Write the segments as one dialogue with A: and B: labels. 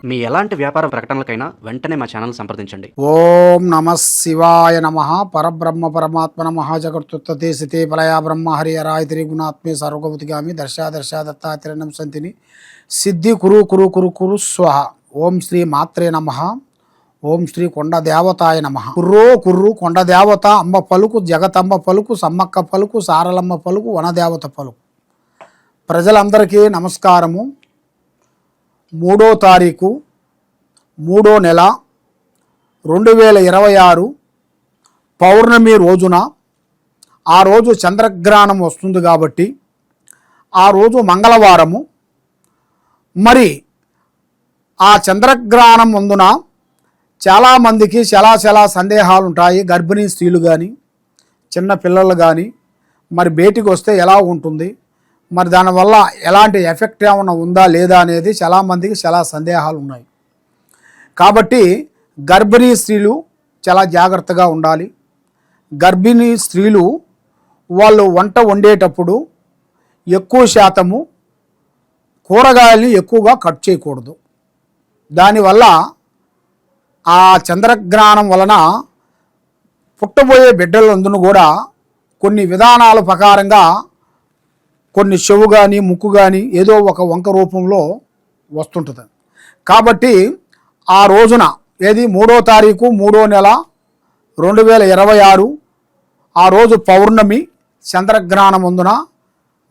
A: మీ ఎలాంటి వ్యాపార ప్రకటనలకైనా వెంటనే మా ఛానల్ సంప్రదించండి.
B: ఓం నమ శివాయ నమ. పరబ్రహ్మ పరమాత్మ నమ. జగత్తుత్తే సితే పలయా బ్రహ్మ హరిహరాయ త్రిగుణాత్మే సర్వగతిగామి దర్శ దత్తాత్రేయం సంతిని సిద్ధి కురు కురు కురు కురు స్వహ. ఓం శ్రీ మాత్రే నమ. ఓం శ్రీ కొండ దేవతాయ నమ. కుర్రో కుర్రు కొండ దేవత అమ్మ పలుకు, జగతమ్మ పలుకు, సమ్మక్క పలుకు, సారలమ్మ పలుకు, వనదేవత పలుకు. ప్రజలందరికీ నమస్కారము. 3వ తారీఖు 3వ నెల 2026 పౌర్ణమి రోజున, ఆ రోజు చంద్రగ్రహణం వస్తుంది కాబట్టి ఆ రోజు మంగళవారము. మరి ఆ చంద్రగ్రహణం ముందున చాలామందికి చాలా సందేహాలు ఉంటాయి. గర్భిణీ స్త్రీలు కానీ, చిన్న పిల్లలు కానీ మరి బయటికి వస్తే ఎలా ఉంటుంది, మరి దానివల్ల ఎలాంటి ఎఫెక్ట్ ఏమైనా ఉందా లేదా అనేది చాలామందికి చాలా సందేహాలు ఉన్నాయి. కాబట్టి గర్భిణీ స్త్రీలు చాలా జాగ్రత్తగా ఉండాలి. గర్భిణీ స్త్రీలు వాళ్ళు వంట వండేటప్పుడు ఎక్కువ శాతము కూరగాయలని ఎక్కువగా కట్ చేయకూడదు. దానివల్ల ఆ చంద్రగ్రహణం వలన పుట్టబోయే బిడ్డలందరూ కూడా కొన్ని విధానాల ప్రకారంగా కొన్ని చెవు కానీ ముక్కు కానీ ఏదో ఒక వంక రూపంలో వస్తుంటుంది. కాబట్టి ఆ రోజున ఏది 3వ తారీఖు 3వ నెల 2026 ఆ రోజు పౌర్ణమి చంద్రగ్రహణం ముందున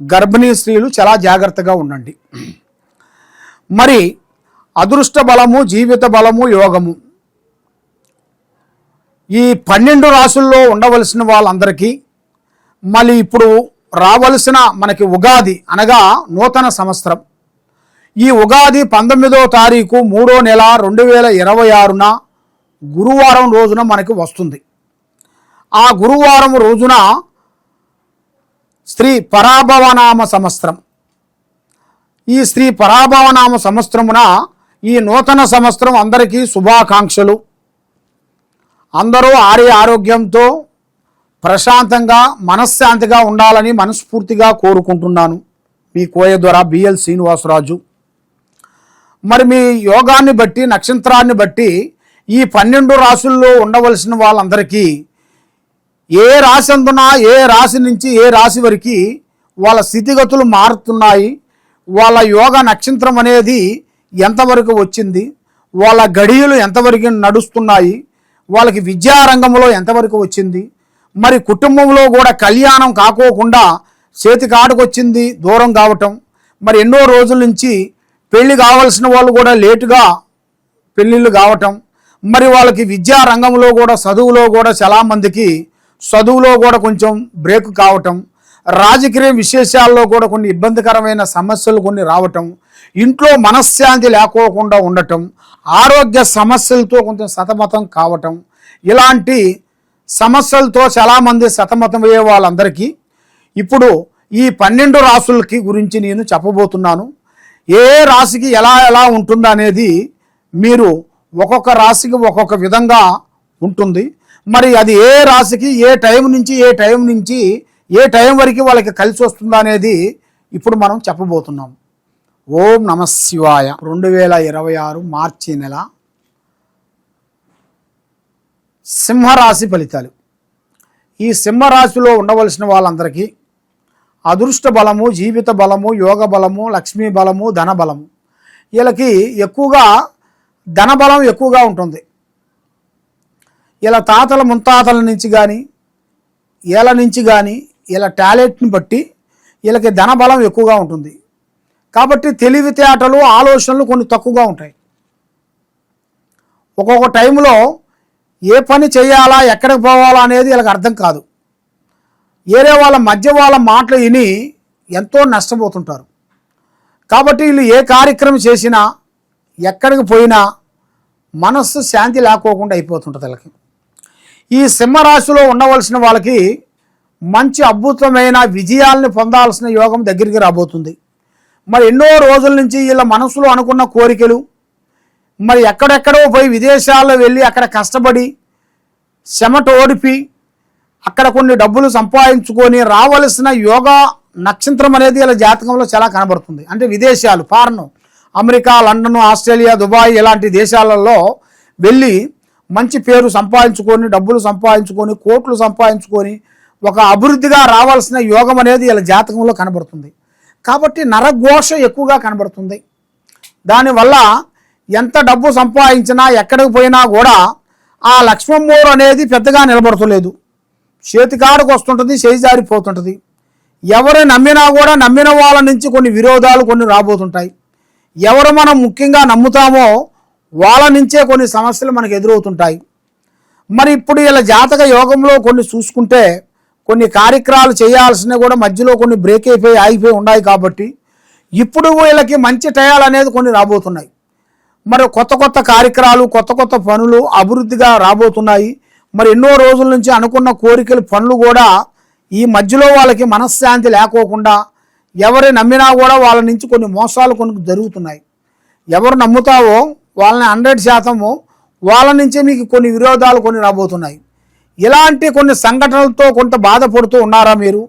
B: గర్భిణీ స్త్రీలు చాలా జాగ్రత్తగా ఉండండి. మరి అదృష్ట బలము, జీవిత బలము, యోగము ఈ 12 రాసుల్లో ఉండవలసిన వాళ్ళందరికీ మళ్ళీ ఇప్పుడు రావలసిన మనకి ఉగాది అనగా నూతన సంవత్సరం. ఈ ఉగాది 19వ తారీఖు 3వ నెల 2026న గురువారం రోజున మనకి వస్తుంది. ఆ గురువారం రోజున శ్రీ పరాభవనామ సంవత్సరం. ఈ శ్రీ పరాభవనామ సంవత్సరమున ఈ నూతన సంవత్సరం అందరికీ శుభాకాంక్షలు. అందరూ ఆరోగ్యంతో ప్రశాంతంగా మనశ్శాంతిగా ఉండాలని మనస్ఫూర్తిగా కోరుకుంటున్నాను. మీ కోయ ద్వారా బిఎల్ శ్రీనివాసరాజు. మరి మీ యోగాన్ని బట్టి, నక్షత్రాన్ని బట్టి ఈ 12 రాసుల్లో ఉండవలసిన వాళ్ళందరికీ ఏ రాశి అందునా, ఏ రాశి నుంచి ఏ రాశి వరకు వాళ్ళ స్థితిగతులు మారుతున్నాయి, వాళ్ళ యోగ నక్షత్రం అనేది ఎంతవరకు వచ్చింది, వాళ్ళ గడియలు ఎంతవరకు నడుస్తున్నాయి, వాళ్ళకి విద్యారంగంలో ఎంతవరకు వచ్చింది, మరి కుటుంబంలో కూడా కళ్యాణం కాకోకుండా చేతికాడుకొచ్చింది దూరం కావటం, మరి ఎన్నో రోజుల నుంచి పెళ్లి కావాల్సిన వాళ్ళు కూడా లేటుగా పెళ్ళిళ్ళు కావటం, మరి వాళ్ళకి విద్యా రంగంలో కూడా చదువులో కూడా చాలామందికి చదువులో కూడా కొంచెం బ్రేక్ కావటం, రాజకీయ విశేషాల్లో కూడా కొన్ని ఇబ్బందికరమైన సమస్యలు కొన్ని రావటం, ఇంట్లో మనశ్శాంతి లేకోకుండా ఉండటం, ఆరోగ్య సమస్యలతో కొంచెం సతమతం కావటం, ఇలాంటి సమస్యలతో చాలామంది సతమతమయ్యే వాళ్ళందరికీ ఇప్పుడు ఈ 12 రాసులకి గురించి నేను చెప్పబోతున్నాను. ఏ రాశికి ఎలా ఎలా ఉంటుందో అనేది మీరు ఒక్కొక్క రాశికి ఒక్కొక్క విధంగా ఉంటుంది. మరి అది ఏ రాశికి ఏ టైం నుంచి ఏ టైం వరకు వాళ్ళకి కలిసి వస్తుందో అనేది ఇప్పుడు మనం చెప్పబోతున్నాం. ఓం నమ శివాయ. 2026 మార్చి నెల సింహరాశి ఫలితాలు. ఈ సింహరాశిలో ఉండవలసిన వాళ్ళందరికీ అదృష్ట బలము, జీవిత బలము, యోగ బలము, లక్ష్మీ బలము, ధన బలము. వీళ్ళకి ఎక్కువగా ధన బలం ఎక్కువగా ఉంటుంది. ఇలా తాతల ముత్తాతల నుంచి కానీ వీళ్ళ నుంచి కానీ వీళ్ళ టాలెంట్ని బట్టి వీళ్ళకి ధన బలం ఎక్కువగా ఉంటుంది. కాబట్టి తెలివితేటలు, ఆలోచనలు కొన్ని తక్కువగా ఉంటాయి. ఒక్కొక్క టైంలో ఏ పని చేయాలా, ఎక్కడికి పోవాలా అనేది వీళ్ళకి అర్థం కాదు. వేరే వాళ్ళ మధ్య వాళ్ళ మాటలు విని ఎంతో నష్టపోతుంటారు. కాబట్టి వీళ్ళు ఏ కార్యక్రమం చేసినా, ఎక్కడికి పోయినా మనస్సు శాంతి లేకోకుండా అయిపోతుంటుంది వీళ్ళకి. ఈ సింహరాశిలో ఉండవలసిన వాళ్ళకి మంచి అద్భుతమైన విజయాలను పొందాల్సిన యోగం దగ్గరికి రాబోతుంది. మరి ఎన్నో రోజుల నుంచి వీళ్ళ మనసులో అనుకున్న కోరికలు, మరి ఎక్కడెక్కడో పోయి విదేశాల్లో వెళ్ళి అక్కడ కష్టపడి చెమట ఓడిపి అక్కడ కొన్ని డబ్బులు సంపాదించుకొని రావలసిన యోగా నక్షత్రం అనేది ఇలా జాతకంలో చాలా కనబడుతుంది. అంటే విదేశాలు, foreign America, London, Australia, Dubai ఇలాంటి దేశాలలో వెళ్ళి మంచి పేరు సంపాదించుకొని, డబ్బులు సంపాదించుకొని, కోట్లు సంపాదించుకొని ఒక అభివృద్ధిగా రావాల్సిన యోగం అనేది ఇలా జాతకంలో కనబడుతుంది. కాబట్టి నరఘోష ఎక్కువగా కనబడుతుంది. దానివల్ల ఎంత డబ్బు సంపాదించినా ఎక్కడికి పోయినా కూడా ఆ లక్ష్మమ్మోరు అనేది పెద్దగా నిలబడతలేదు. చేతికాడకు వస్తుంటుంది, చేయి జారిపోతుంటుంది. ఎవరు నమ్మినా కూడా నమ్మిన వాళ్ళ నుంచి కొన్ని విరోధాలు కొన్ని రాబోతుంటాయి. ఎవరు మనం ముఖ్యంగా నమ్ముతామో వాళ్ళ నుంచే కొన్ని సమస్యలు మనకు ఎదురవుతుంటాయి. మరి ఇప్పుడు ఇలా జాతక యోగంలో కొన్ని చూసుకుంటే కొన్ని కార్యక్రమాలు చేయాల్సినవి కూడా మధ్యలో కొన్ని బ్రేక్ అయిపోయి ఆగిపోయి ఉన్నాయి. కాబట్టి ఇప్పుడు వీళ్ళకి మంచి టయాలు అనేది కొన్ని రాబోతున్నాయి. మరి కొత్త కొత్త కార్యక్రమాలు, కొత్త కొత్త పనులు అభివృద్ధిగా రాబోతున్నాయి. మరి ఎన్నో రోజుల నుంచి అనుకున్న కోరికలు పనులు కూడా ఈ మధ్యలో వాళ్ళకి మనశ్శాంతి లేకోకుండా ఎవరు నమ్మినా కూడా వాళ్ళ నుంచి కొన్ని మోసాలు కొన్ని జరుగుతున్నాయి. ఎవరు నమ్ముతావో వాళ్ళని 100% వాళ్ళ నుంచే మీకు కొన్ని విరోధాలు కొన్ని రాబోతున్నాయి. ఇలాంటి కొన్ని సంఘటనలతో కొంత బాధపడుతూ ఉన్నారా మీరు?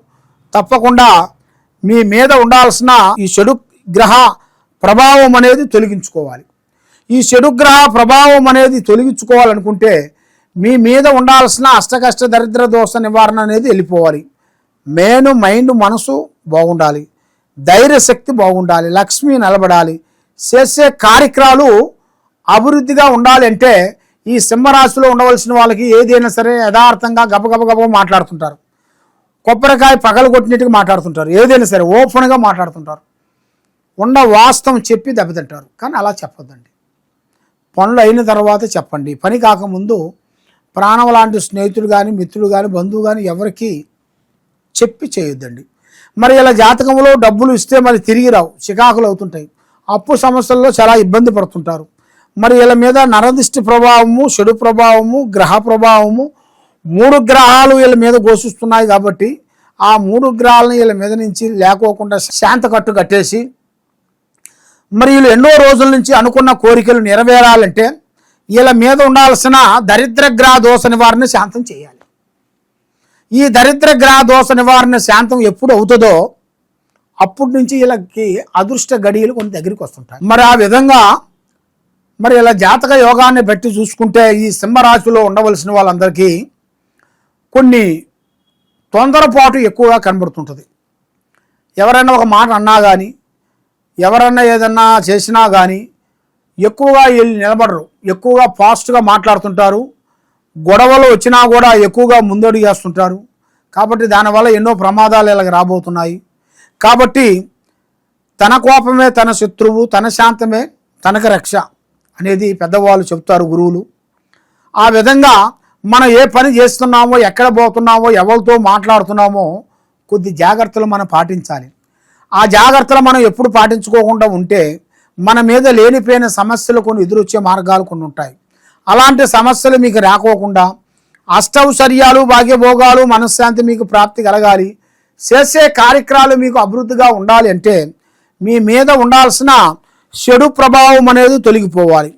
B: తప్పకుండా మీ మీద ఉండాల్సిన ఈ చెడు గ్రహ ప్రభావం అనేది తొలగించుకోవాలి. ఈ చెడు గ్రహ ప్రభావం అనేది తొలగించుకోవాలనుకుంటే మీ మీద ఉండాల్సిన అష్టకష్ట దరిద్ర దోష నివారణ అనేది వెళ్ళిపోవాలి. మైండ్ మనసు బాగుండాలి, ధైర్యశక్తి బాగుండాలి, లక్ష్మి నిలబడాలి, చేసే కార్యక్రమాలు అభివృద్ధిగా ఉండాలి. అంటే ఈ సింహరాశిలో ఉండవలసిన వాళ్ళకి ఏదైనా సరే యథార్థంగా గబగబ మాట్లాడుతుంటారు. కొబ్బరికాయ పగలు కొట్టినట్టుగా మాట్లాడుతుంటారు. ఏదైనా సరే ఓపెన్గా మాట్లాడుతుంటారు. వాస్తవం చెప్పి దెబ్బతింటారు. కానీ అలా చెప్పొద్దండి. పనులు అయిన తర్వాత చెప్పండి. పని కాకముందు ప్రాణం లాంటి స్నేహితులు కానీ, మిత్రులు కానీ, బంధువు కానీ ఎవరికి చెప్పి చేయొద్దండి. మరి ఇలా జాతకంలో డబ్బులు ఇస్తే మరి తిరిగి రావు, చికాకులు అవుతుంటాయి. అప్పు సమస్యల్లో చాలా ఇబ్బంది పడుతుంటారు. మరి వీళ్ళ మీద నరదిష్టి ప్రభావము, చెడు ప్రభావము, గ్రహ ప్రభావము 3 గ్రహాలు వీళ్ళ మీద ఘోషిస్తున్నాయి. కాబట్టి ఆ 3 గ్రహాలను వీళ్ళ మీద నుంచి లేకోకుండా శాంత కట్టు కట్టేసి మరి వీళ్ళు ఎన్నో రోజుల నుంచి అనుకున్న కోరికలు నెరవేరాలంటే వీళ్ళ మీద ఉండాల్సిన దరిద్ర గ్రహ దోష నివారణ శాంతం చేయాలి. ఈ దరిద్ర గ్రహ దోష నివారణ శాంతం ఎప్పుడు అవుతుందో అప్పటి నుంచి వీళ్ళకి అదృష్ట గడియలు కొన్ని దగ్గరికి వస్తుంటాయి. మరి ఆ విధంగా మరి ఇలా జాతక యోగాన్ని బట్టి చూసుకుంటే ఈ సింహరాశిలో ఉండవలసిన వాళ్ళందరికీ కొన్ని తొందరపాటు ఎక్కువగా కనబడుతుంటుంది. ఎవరైనా ఒక మాట అన్నా కానీ, ఎవరన్నా ఏదన్నా చేసినా కానీ ఎక్కువగా వీళ్ళు నిలబడరు. ఎక్కువగా ఫాస్ట్గా మాట్లాడుతుంటారు. గొడవలు వచ్చినా కూడా ఎక్కువగా ముందడుగు వేస్తుంటారు. కాబట్టి దానివల్ల ఎన్నో ప్రమాదాలు ఇలాగ రాబోతున్నాయి. కాబట్టి తన కోపమే తన శత్రువు, తన శాంతమే తనకు రక్ష అనేది పెద్దవాళ్ళు చెప్తారు, గురువులు. ఆ విధంగా మనం ఏ పని చేస్తున్నామో, ఎక్కడ పోతున్నామో, ఎవరితో మాట్లాడుతున్నామో కొద్ది జాగ్రత్తలు మనం పాటించాలి. ఆ జాగ్రత్తలు మనం ఎప్పుడు పాటించుకోకుండా ఉంటే మన మీద లేనిపోయిన సమస్యలు కొన్ని ఎదురొచ్చే మార్గాలు కొన్ని ఉంటాయి. అలాంటి సమస్యలు మీకు రాకోకుండా అష్టౌశ్వర్యాలు, భాగ్యభోగాలు, మనశ్శాంతి మీకు ప్రాప్తి కలగాలి. చేసే కార్యక్రమాలు మీకు అభివృద్ధిగా ఉండాలి అంటే మీ మీద ఉండాల్సిన చెడు ప్రభావం అనేది తొలగిపోవాలి.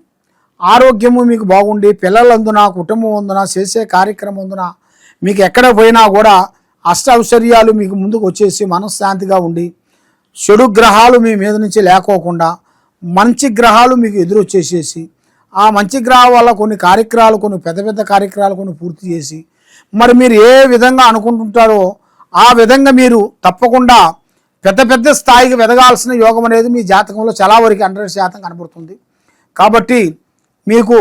B: ఆరోగ్యము మీకు బాగుండి, పిల్లలందున, కుటుంబం అందున, చేసే కార్యక్రమం అందున మీకు ఎక్కడ పోయినా కూడా అష్టౌశ్వర్యాలు మీకు ముందుకు వచ్చేసి మనశ్శాంతిగా ఉండి చెడు గ్రహాలు మీ మీద నుంచి లేకోకుండా మంచి గ్రహాలు మీకు ఎదురొచ్చేసేసి ఆ మంచి గ్రహాల వల్ల కొన్ని కార్యక్రమాలు, కొన్ని పెద్ద పెద్ద కార్యక్రమాలు కొన్ని పూర్తి చేసి మరి మీరు ఏ విధంగా అనుకుంటుంటారో ఆ విధంగా మీరు తప్పకుండా పెద్ద పెద్ద స్థాయికి వెదగాల్సిన యోగం అనేది మీ జాతకంలో చాలా వరకు 100% కనబడుతుంది. కాబట్టి మీకు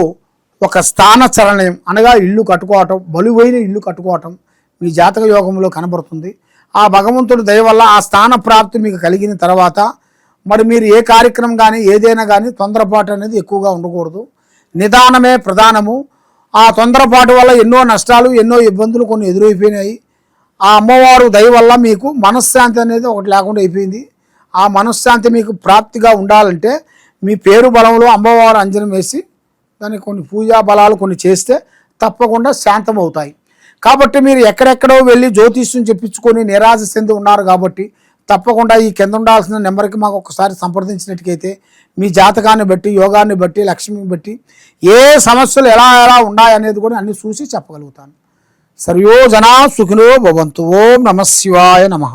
B: ఒక స్థాన చలనం అనగా ఇల్లు కట్టుకోవటం, బలువైన ఇల్లు కట్టుకోవటం మీ జాతక యోగంలో కనబడుతుంది. ఆ భగవంతుడి దయ వల్ల ఆ స్థాన ప్రాప్తి మీకు కలిగిన తర్వాత మరి మీరు ఏ కార్యక్రమం కానీ ఏదైనా కానీ తొందరపాటు అనేది ఎక్కువగా ఉండకూడదు. నిదానమే ప్రధానము. ఆ తొందరపాటు వల్ల ఎన్నో నష్టాలు, ఎన్నో ఇబ్బందులు కొన్ని ఎదురైపోయినాయి. ఆ అమ్మవారు దయ వల్ల మీకు మనశ్శాంతి అనేది ఒకటి లేకుండా అయిపోయింది. ఆ మనశ్శాంతి మీకు ప్రాప్తిగా ఉండాలంటే మీ పేరు బలంలో అమ్మవారు అంజనం వేసి దానికి కొన్ని పూజా బలాలు కొన్ని చేస్తే తప్పకుండా శాంతం అవుతాయి. కాబట్టి మీరు ఎక్కడెక్కడో వెళ్ళి జ్యోతిష్యం చెప్పించుకొని నిరాశ చెంది ఉన్నారు. కాబట్టి తప్పకుండా ఈ కింద ఉండాల్సిన నెంబర్కి మాకు ఒకసారి సంప్రదించినట్టుకైతే మీ జాతకాన్ని బట్టి, యోగాన్ని బట్టి, లక్ష్మిని బట్టి ఏ సమస్యలు ఎలా ఎలా ఉన్నాయనేది కూడా అన్ని చూసి చెప్పగలుగుతాను. సర్వో జనా సుఖినో భవంతు. ఓం నమః శివాయ నమః.